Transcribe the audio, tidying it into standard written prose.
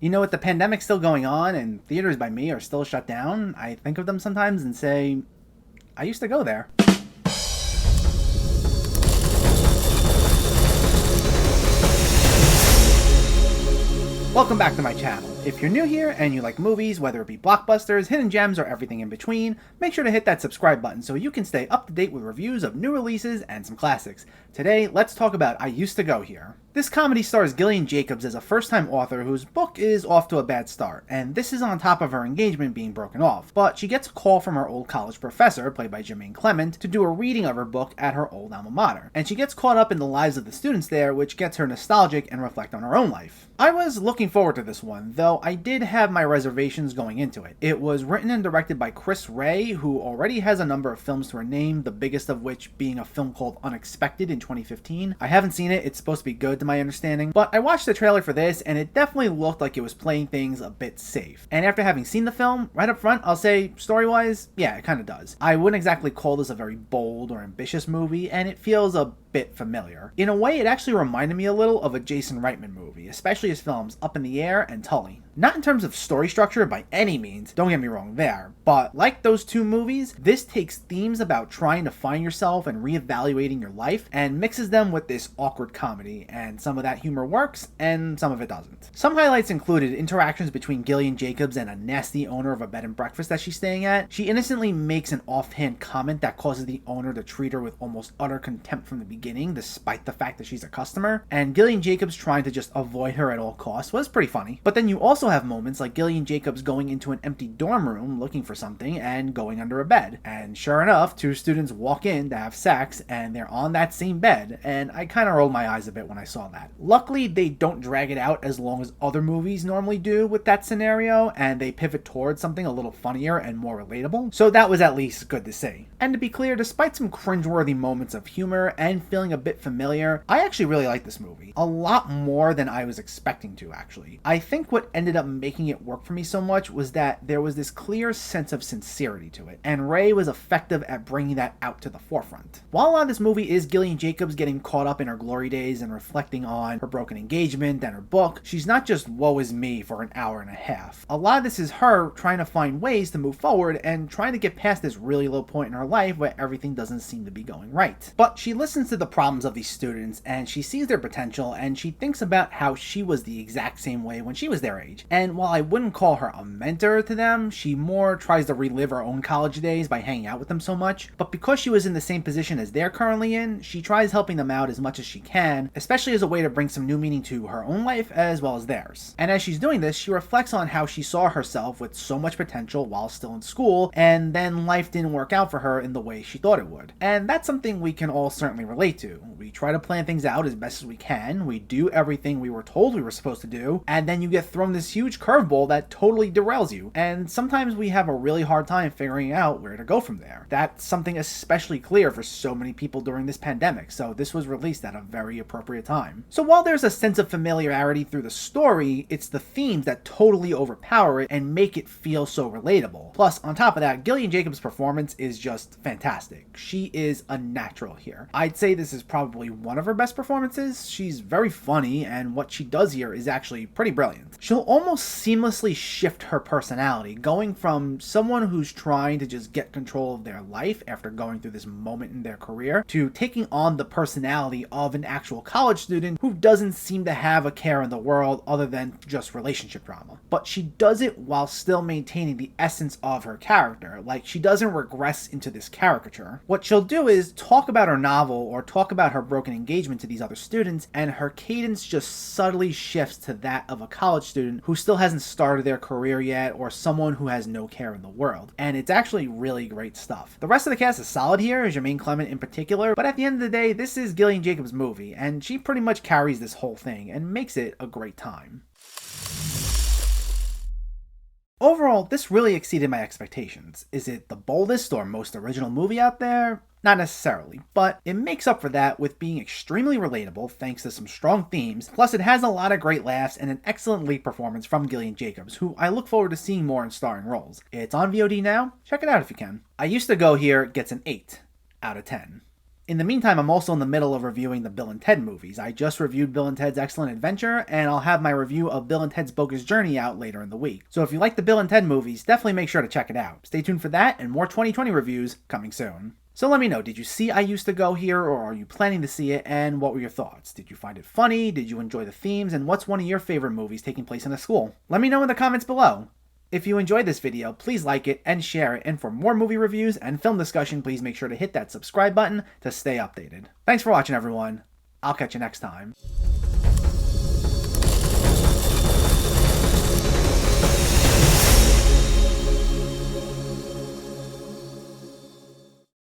You know, with the pandemic still going on and theaters by me are still shut down, I think of them sometimes and say, I used to go there. Welcome back to my channel. If you're new here and you like movies, whether it be blockbusters, hidden gems, or everything in between, make sure to hit that subscribe button so you can stay up to date with reviews of new releases and some classics. Today, let's talk about I Used to Go Here. This comedy stars Gillian Jacobs as a first-time author whose book is off to a bad start, and this is on top of her engagement being broken off. But she gets a call from her old college professor, played by Jemaine Clement, to do a reading of her book at her old alma mater. And she gets caught up in the lives of the students there, which gets her nostalgic and reflect on her own life. I was looking forward to this one, though I did have my reservations going into it. It was written and directed by Chris Ray, who already has a number of films to her name, the biggest of which being a film called Unexpected in 2015. I haven't seen it, it's supposed to be good to my understanding, but I watched the trailer for this and it definitely looked like it was playing things a bit safe. And after having seen the film, right up front, I'll say, story-wise, yeah, it kinda does. I wouldn't exactly call this a very bold or ambitious movie, and it feels a bit familiar. In a way, it actually reminded me a little of a Jason Reitman movie, especially his films Up in the Air and Tully. Not in terms of story structure by any means, don't get me wrong there, but like those two movies, this takes themes about trying to find yourself and reevaluating your life and mixes them with this awkward comedy, and some of that humor works and some of it doesn't. Some highlights included interactions between Gillian Jacobs and a nasty owner of a bed and breakfast that she's staying at. She innocently makes an offhand comment that causes the owner to treat her with almost utter contempt from the beginning, despite the fact that she's a customer, and Gillian Jacobs trying to just avoid her at all costs was pretty funny. But then you also have moments like Gillian Jacobs going into an empty dorm room looking for something and going under a bed. And sure enough, two students walk in to have sex and they're on that same bed, and I kind of rolled my eyes a bit when I saw that. Luckily, they don't drag it out as long as other movies normally do with that scenario, and they pivot towards something a little funnier and more relatable, so that was at least good to see. And to be clear, despite some cringe-worthy moments of humor and feeling a bit familiar, I actually really like this movie. A lot more than I was expecting to, actually. I think what ended up making it work for me so much was that there was this clear sense of sincerity to it, and Ray was effective at bringing that out to the forefront. While a lot of this movie is Gillian Jacobs getting caught up in her glory days and reflecting on her broken engagement and her book, she's not just woe is me for an hour and a half. A lot of this is her trying to find ways to move forward and trying to get past this really low point in her life where everything doesn't seem to be going right. But she listens to the problems of these students and she sees their potential, and she thinks about how she was the exact same way when she was their age. And while I wouldn't call her a mentor to them, she more tries to relive her own college days by hanging out with them so much. But because she was in the same position as they're currently in, she tries helping them out as much as she can, especially as a way to bring some new meaning to her own life as well as theirs. And as she's doing this, she reflects on how she saw herself with so much potential while still in school, and then life didn't work out for her in the way she thought it would. And that's something we can all certainly relate to. We try to plan things out as best as we can, we do everything we were told we were supposed to do, and then you get thrown this huge curveball that totally derails you. And sometimes we have a really hard time figuring out where to go from there. That's something especially clear for so many people during this pandemic, so this was released at a very appropriate time. So while there's a sense of familiarity through the story, it's the themes that totally overpower it and make it feel so relatable. Plus, on top of that, Gillian Jacobs' performance is just fantastic. She is a natural here. I'd say this is probably one of her best performances. She's very funny, and what she does here is actually pretty brilliant. She'll almost seamlessly shift her personality, going from someone who's trying to just get control of their life after going through this moment in their career to taking on the personality of an actual college student who doesn't seem to have a care in the world other than just relationship drama. But she does it while still maintaining the essence of her character. Like, she doesn't regress into this caricature. What she'll do is talk about her novel or talk about her broken engagement to these other students, and her cadence just subtly shifts to that of a college student who still hasn't started their career yet, or someone who has no care in the world. And it's actually really great stuff. The rest of the cast is solid here, Jemaine Clement in particular, but at the end of the day, this is Gillian Jacobs' movie, and she pretty much carries this whole thing and makes it a great time. Overall, this really exceeded my expectations. Is it the boldest or most original movie out there? Not necessarily, but it makes up for that with being extremely relatable thanks to some strong themes, plus it has a lot of great laughs and an excellent lead performance from Gillian Jacobs, who I look forward to seeing more in starring roles. It's on VOD now, check it out if you can. I Used to Go Here gets an 8 out of 10. In the meantime, I'm also in the middle of reviewing the Bill and Ted movies. I just reviewed Bill and Ted's Excellent Adventure, and I'll have my review of Bill and Ted's Bogus Journey out later in the week. So if you like the Bill and Ted movies, definitely make sure to check it out. Stay tuned for that and more 2020 reviews coming soon. So let me know, did you see I Used to Go here, or are you planning to see it, and what were your thoughts? Did you find it funny? Did you enjoy the themes? And what's one of your favorite movies taking place in a school? Let me know in the comments below. If you enjoyed this video, please like it and share it, and for more movie reviews and film discussion, please make sure to hit that subscribe button to stay updated. Thanks for watching, everyone. I'll catch you next time.